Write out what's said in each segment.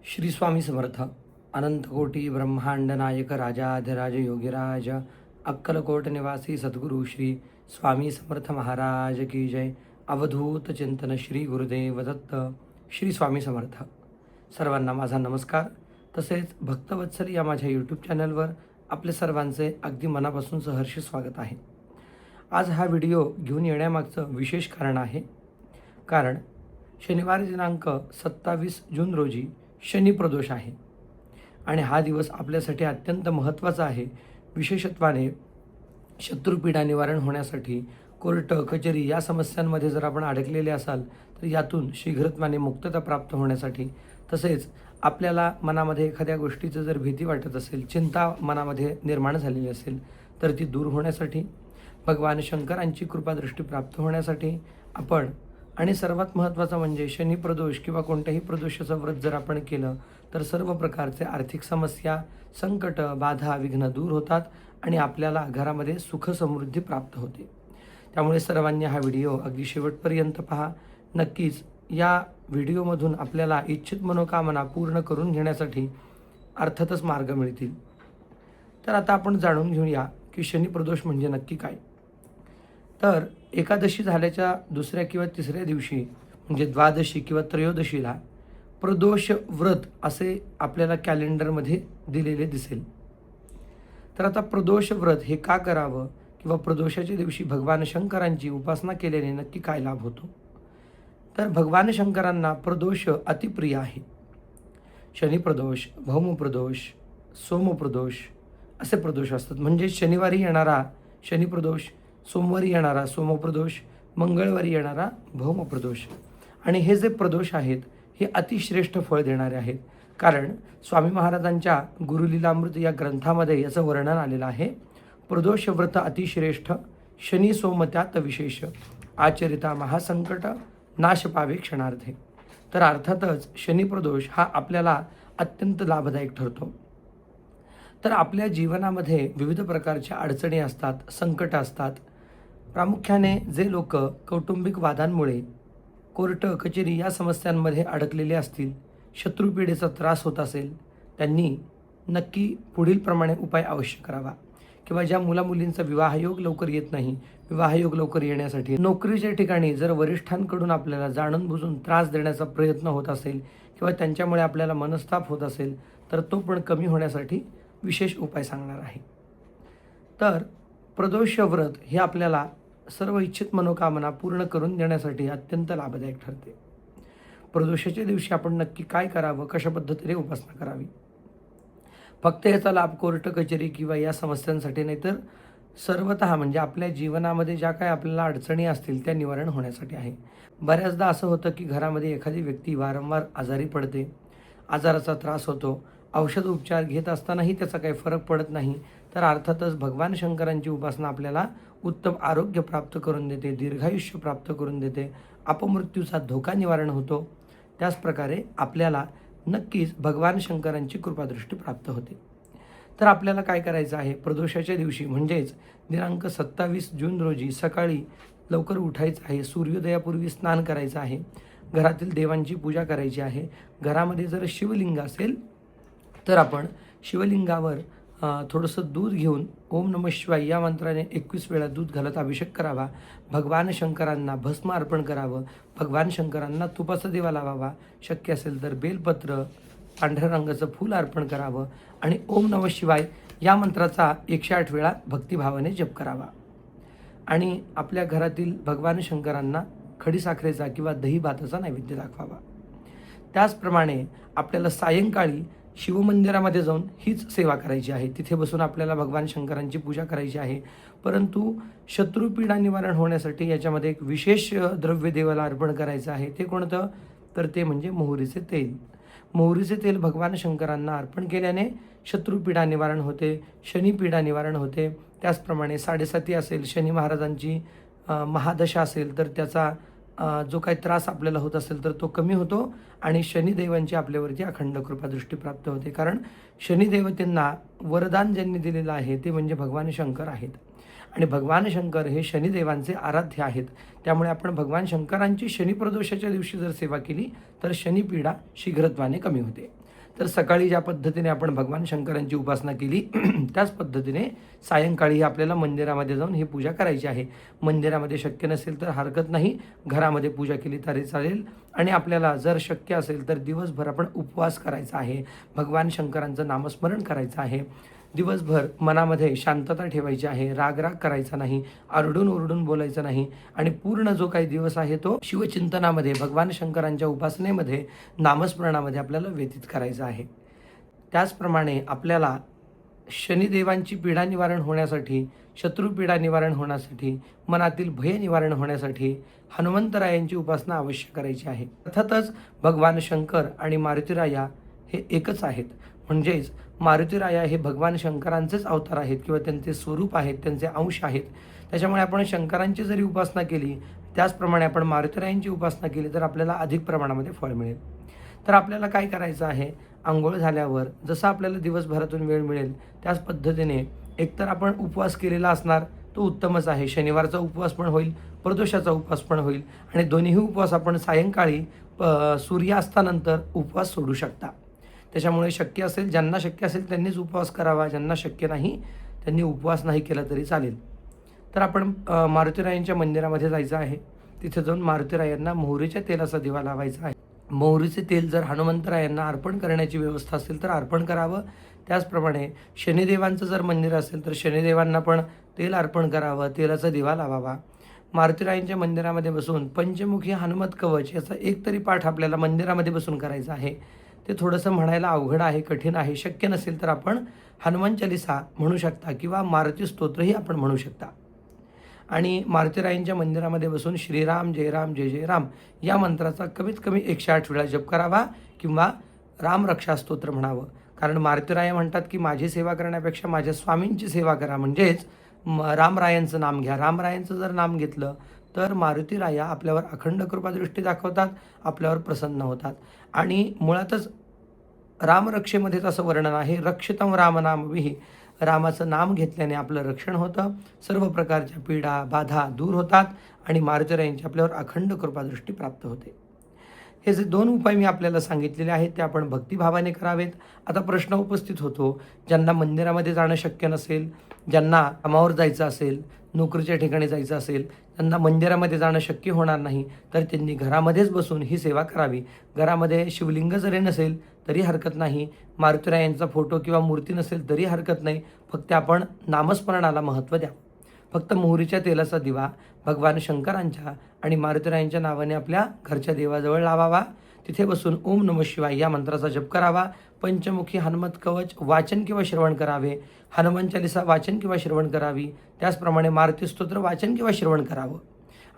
श्री स्वामी समर्थ. अनंत कोटी ब्रह्मांड नायक राजाधिराज योगीराज अक्कलकोट निवासी सद्गुरु श्री स्वामी समर्थ महाराज की जय. अवधूत चिंतन श्री गुरुदेव दत्त. श्री स्वामी समर्थ. सर्वांना माझा नमस्कार. तसेच भक्तवत्सल या माझ्या यूट्यूब चॅनलवर आपले सर्वांचे अगदी मनापासून सहर्ष स्वागत आहे. आज हा व्हिडिओ घेऊन येण्यामागचं विशेष कारण आहे. कारण शनिवार दिनांक 27 जून रोजी शनी प्रदोष आहे आणि हा दिवस आपल्यासाठी अत्यंत महत्त्वाचा आहे. विशेषत्वाने शत्रुपीडा निवारण होण्यासाठी, कोर्ट कचेरी या समस्यांमध्ये जर आपण अडकलेले असाल तर यातून शीघ्रत्वाने मुक्तता प्राप्त होण्यासाठी, तसेच आपल्याला मनामध्ये एखाद्या गोष्टीचं जर भीती वाटत असेल, चिंता मनामध्ये निर्माण झालेली असेल तर ती दूर होण्यासाठी, भगवान शंकरांची कृपादृष्टी प्राप्त होण्यासाठी आपण, आणि सर्वात महत्त्वाचं म्हणजे शनी प्रदोष किंवा कोणत्याही प्रदोषाचं व्रत जर आपण केलं तर सर्व प्रकारचे आर्थिक समस्या, संकट, बाधा, विघ्न दूर होतात आणि आपल्याला घरामध्ये सुख समृद्धी प्राप्त होते. त्यामुळे सर्वांनी हा व्हिडिओ अगदी शेवटपर्यंत पहा. नक्कीच या व्हिडिओमधून आपल्याला इच्छित मनोकामना पूर्ण करून घेण्यासाठी अर्थातच मार्ग मिळतील. तर आता आपण जाणून घेऊया की शनी प्रदोष म्हणजे नक्की काय. तर एकादशी झाल्याच्या दुसऱ्या किंवा तिसऱ्या दिवशी म्हणजे द्वादशी किंवा त्रयोदशीला प्रदोष व्रत असे आपल्याला कॅलेंडरमध्ये दिलेले दिसेल. तर आता प्रदोष व्रत हे का करावं किंवा प्रदोषाच्या दिवशी भगवान शंकरांची उपासना केल्याने नक्की काय लाभ होतो. तर भगवान शंकरांना प्रदोष अतिप्रिय आहे. शनिप्रदोष, भौमप्रदोष, सोमप्रदोष असे प्रदोष असतात. म्हणजे शनिवारी येणारा शनिप्रदोष, सोमवारी येणारा सोमप्रदोष, मंगळवारी येणारा भौमप्रदोष. आणि हे जे प्रदोष आहेत हे अतिश्रेष्ठ फळ देणारे आहेत. कारण स्वामी महाराजांच्या गुरुलीलामृत या ग्रंथामध्ये याचं वर्णन आलेलं आहे. प्रदोष व्रत अतिश्रेष्ठ, शनी सोमत्यात विशेष, आचरिता महासंकट, नाश पावे क्षणार्थे. तर अर्थातच शनिप्रदोष हा आपल्याला अत्यंत लाभदायक ठरतो. तर आपल्या जीवनामध्ये विविध प्रकारच्या अडचणी असतात, संकट असतात. प्रामुख्याने जे लोक कौटुंबिक वादांमुळे, कोर्ट कचेरी या समस्यांमध्ये अडकलेले असतील, शत्रुपीडेचा त्रास होत असेल, त्यांनी नक्की पुढीलप्रमाणे उपाय अवश्य करावा. किंवा ज्या मुलामुलींचा विवाहयोग लवकर येत नाही, विवाहयोग लवकर येण्यासाठी, नोकरीच्या ठिकाणी जर वरिष्ठांकडून आपल्याला जाणून बुजून त्रास देण्याचा प्रयत्न होत असेल किंवा त्यांच्यामुळे आपल्याला मनस्ताप होत असेल तर तो पण कमी होण्यासाठी विशेष उपाय सांगणार आहे. तर प्रदोष व्रत हे आपल्याला सर्व इच्छित मनोकामना पूर्ण करून देण्यासाठी अत्यंत लाभदायक ठरते. प्रदोषाच्या दिवशी आपण नक्की काय करावं, कशा पद्धतीने उपासना करावी. फक्त याचा लाभ कोर्ट कचेरी किंवा या समस्यांसाठी नाही तर सर्वतः म्हणजे आपल्या जीवनामध्ये ज्या काय आपल्याला अडचणी असतील त्या निवारण होण्यासाठी आहे. बऱ्याचदा असं होतं की घरामध्ये एखादी व्यक्ती वारंवार आजारी पडते, आजाराचा त्रास होतो, औषध उपचार घेत असतानाही त्याचा काही फरक पडत नाही. तर अर्थातच भगवान शंकरांची उपासना आपल्याला उत्तम आरोग्य प्राप्त करून देते, दीर्घायुष्य प्राप्त करून देते, अपमृत्यूचा धोका निवारण होतो. त्याचप्रकारे आपल्याला नक्कीच भगवान शंकरांची कृपादृष्टी प्राप्त होते. तर आपल्याला काय करायचं आहे, प्रदोषाच्या दिवशी म्हणजेच दिनांक 27 जून रोजी सकाळी लवकर उठायचं आहे. सूर्योदयापूर्वी स्नान करायचं आहे. घरातील देवांची पूजा करायची आहे. घरामध्ये जर शिवलिंग असेल तर आपण शिवलिंगावर थोडंसं दूध घेऊन ओम नमः शिवाय या मंत्राने 21 वेळा दूध घालत अभिषेक करावा. भगवान शंकरांना भस्म अर्पण करावं. भगवान शंकरांना तुपाचा दिवा लावावा. शक्य असेल तर बेलपत्र, पांढऱ्या रंगाचं फूल अर्पण करावं आणि ओम नमः शिवाय या मंत्राचा 108 वेळा भक्तिभावाने जप करावा. आणि आपल्या घरातील भगवान शंकरांना खडीसाखरेचा किंवा दही भाताचा नैवेद्य दाखवावा. त्याचप्रमाणे आपल्याला सायंकाळी शिवमंदिरामध्ये जाऊन हीच सेवा करायची आहे. तिथे बसून आपल्याला भगवान शंकरांची पूजा करायची आहे. परंतु शत्रुपीडा निवारण होण्यासाठी याच्यामध्ये एक विशेष द्रव्य देवाला अर्पण करायचं आहे. ते कोणतं, तर ते म्हणजे मोहरीचे तेल. मोहरीचे तेल भगवान शंकरांना अर्पण केल्याने शत्रुपीडा निवारण होते, शनिपीडा निवारण होते. त्याचप्रमाणे 7.5 असेल, शनी महाराजांची महादशा असेल तर त्याचा जो काही त्रास आपल्याला होत असेल तर तो कमी होतो आणि शनिदेवांची आपल्यावरती अखंड कृपादृष्टी प्राप्त होते. कारण शनिदेवतेंना वरदान ज्यांनी दिलेलं आहे ते म्हणजे भगवान शंकर आहेत आणि भगवान शंकर हे शनिदेवांचे आराध्य आहेत. त्यामुळे आपण भगवान शंकरांची शनिप्रदोषाच्या दिवशी जर सेवा केली तर शनिपीडा शीघ्रत्वाने कमी होते. तर सकाळी ज्या पद्धतीने आपण भगवान शंकरांची उपासना केली त्याच पद्धतीने सायंकाळी आपल्याला मंदिरामध्ये जाऊन ही पूजा करायची आहे. मंदिरामध्ये शक्य नसेल तर हरकत नाही, घरामध्ये पूजा केली तरी चालेल. आणि आपल्याला जर शक्य असेल तर दिवसभर आपण उपवास करायचा आहे, भगवान शंकरांचं नामस्मरण करायचं आहे. दिवसभर मनामध्ये शांतता ठेवायची आहे, रागराग करायचा नाही, आरडून ओरडून बोलायचं नाही आणि पूर्ण जो काही दिवस आहे तो शिवचिंतनामध्ये, भगवान शंकरांच्या उपासनेमध्ये, नामस्मरणामध्ये आपल्याला व्यतीत करायचा आहे. त्याचप्रमाणे आपल्याला शनिदेवांची पीडा निवारण होण्यासाठी, शत्रुपीडा निवारण होण्यासाठी, मनातील भय निवारण होण्यासाठी हनुमंतरायांची उपासना अवश्य करायची आहे. अर्थातच भगवान शंकर आणि मारुतीराया हे एकच आहेत. म्हणजेच मारुतीराया हे भगवान शंकरांचेच अवतार आहेत किंवा त्यांचे स्वरूप आहेत, त्यांचे अंश आहेत. त्याच्यामुळे आपण शंकरांची जरी उपासना केली, त्याचप्रमाणे आपण मारुतीरायांची उपासना केली तर आपल्याला अधिक प्रमाणामध्ये फळ मिळेल. तर आपल्याला काय करायचं आहे, अंघोळ झाल्यावर जसं आपल्याला दिवसभरातून वेळ मिळेल त्याच पद्धतीने एकतर आपण उपवास केलेला असणार तो उत्तमच आहे. शनिवारचा उपवास पण होईल, प्रदोषाचा उपवास पण होईल आणि दोन्हीही उपवास आपण सायंकाळी सूर्यास्तानंतर उपवास सोडू शकता. त्याच्यामुळे शक्य असेल, ज्यांना शक्य असेल त्यांनीच उपवास करावा, ज्यांना शक्य नाही त्यांनी उपवास नाही केला तरी चालेल. तर आपण मारुतीरायांच्या मंदिरामध्ये जायचं आहे. तिथे जाऊन मारुतीरायांना मोहरीच्या तेलाचा दिवा लावायचा आहे. मोहरीचे तेल जर हनुमंतरायांना अर्पण करण्याची व्यवस्था असेल तर अर्पण करावं. त्याचप्रमाणे शनिदेवांचं जर मंदिर असेल तर शनिदेवांना पण तेल अर्पण करावं, तेलाचा दिवा लावावा. मारुतीरायांच्या मंदिरामध्ये बसून पंचमुखी हनुमत कवच याचा एक तरी पाठ आपल्याला मंदिरामध्ये बसून करायचा आहे. ते थोडंसं म्हणायला अवघड आहे, कठीण आहे. शक्य नसेल तर आपण हनुमान चालीसा म्हणू शकता किंवा मारुती स्तोत्रही आपण म्हणू शकता. आणि मारुतीरायांच्या मंदिरामध्ये बसून श्रीराम जय राम जय जय राम या मंत्राचा कमीत कमी 108 वेळा जप करावा किंवा राम रक्षा स्तोत्र म्हणावं. कारण मारुतीराया म्हणतात की माझी सेवा करण्यापेक्षा माझ्या स्वामींची सेवा करा. म्हणजेच रामरायांचं नाम घ्या. रामरायांचं जर नाम घेतलं तर मारुतीराया आपल्यावर अखंड कृपादृष्टी दाखवतात, आपल्यावर प्रसन्न होतात. आणि मुळातच रामरक्षेमध्येच असं वर्णन आहे, रक्षितम रामनामभिः. रामाचं नाम घेतल्याने आपलं रक्षण होतं, सर्व प्रकारच्या पीडा बाधा दूर होतात आणि मारुतीरायांची आपल्यावर अखंड कृपादृष्टी प्राप्त होते. हे जे 2 उपाय मी आपल्याला सांगितलेले आहेत ते आपण भक्तिभावाने करावेत. आता प्रश्न उपस्थित होतो, ज्यांना मंदिरामध्ये जाणं शक्य नसेल, ज्यांना कामावर जायचं असेल, नोकरीच्या ठिकाणी जायचं असेल, त्यांना मंदिरामध्ये जाणं शक्य होणार नाही, तर त्यांनी घरामध्येच बसून ही सेवा करावी. घरामध्ये शिवलिंग जरी नसेल तरी हरकत नाही, मारुतीरायांचा फोटो किंवा मूर्ती नसेल तरी हरकत नाही, फक्त आपण नामस्मरणाला महत्त्व द्या. फक्त मोहरीच्या तेलाचा दिवा भगवान शंकरांच्या आणि मारुतीरायांच्या नावाने आपल्या घरच्या देवाजवळ लावावा. तिथे बसून ओम नमः शिवाय या मंत्राचा जप करावा. पंचमुखी हनुमत कवच वाचन किंवा श्रवण करावे. हनुमान चालीसा वाचन किंवा श्रवण करावी. त्याचप्रमाणे मारुती स्तोत्र वाचन किंवा श्रवण करावं.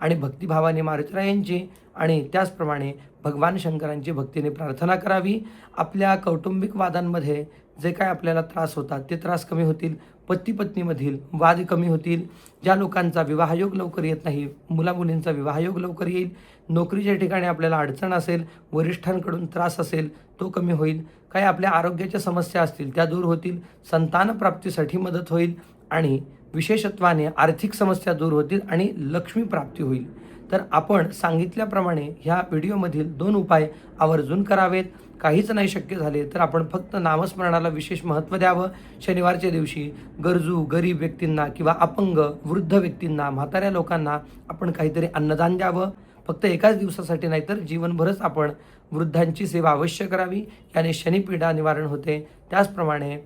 आणि भक्तिभावाने मारुतीरायांची आणि त्याचप्रमाणे भगवान शंकरांची भक्तीने प्रार्थना करावी. आपल्या कौटुंबिक वादांमध्ये जे काय आपल्याला त्रास होतात ते त्रास कमी होतील. पती पत्नीमधील वाद कमी होतील. ज्या लोकांचा विवाहयोग लवकर येत नाही, मुलामुलींचा विवाहयोग लवकर येईल. नोकरीच्या ठिकाणी आपल्याला अडचण असेल, वरिष्ठांकडून त्रास असेल तो कमी होईल. काही आपल्या आरोग्याच्या समस्या असतील त्या दूर होतील. संतान प्राप्तीसाठी मदत होईल आणि विशेषत्वाने आर्थिक समस्या दूर होतील आणि लक्ष्मी प्राप्ती होईल. तर आपण सांगितल्याप्रमाणे ह्या व्हिडिओमधील 2 उपाय आवर्जून करावेत. काहीच नाही शक्य झाले तर आपण फक्त नामस्मरणाला विशेष महत्त्व द्यावं. शनिवारच्या दिवशी गरजू, गरीब व्यक्तींना किंवा अपंग, वृद्ध व्यक्तींना, म्हाताऱ्या लोकांना आपण काहीतरी अन्नदान द्यावं. फक्त एकाच दिवसासाठी नाही तर जीवनभरच आपण वृद्धांची सेवा अवश्य करावी. याने शनिपीडा निवारण होते. त्याचप्रमाणे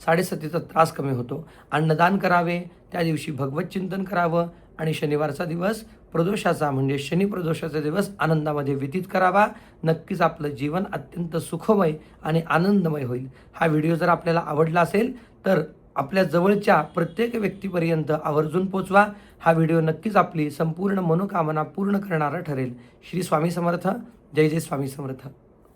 साडेसतीचा त्रास कमी होतो. अन्नदान करावे. त्या दिवशी भगवत चिंतन करावं आणि शनिवारचा दिवस प्रदोषाचा म्हणजे शनी प्रदोषाचा दिवस आनंदामध्ये व्यतीत करावा. नक्कीच आपलं जीवन अत्यंत सुखमय आणि आनंदमय होईल. हा व्हिडिओ जर आपल्याला आवडला असेल तर आपल्या जवळच्या प्रत्येक व्यक्तीपर्यंत आवर्जून पोचवा. हा व्हिडिओ नक्कीच आपली संपूर्ण मनोकामना पूर्ण करणारा ठरेल. श्री स्वामी समर्थ. जय जय स्वामी समर्थ.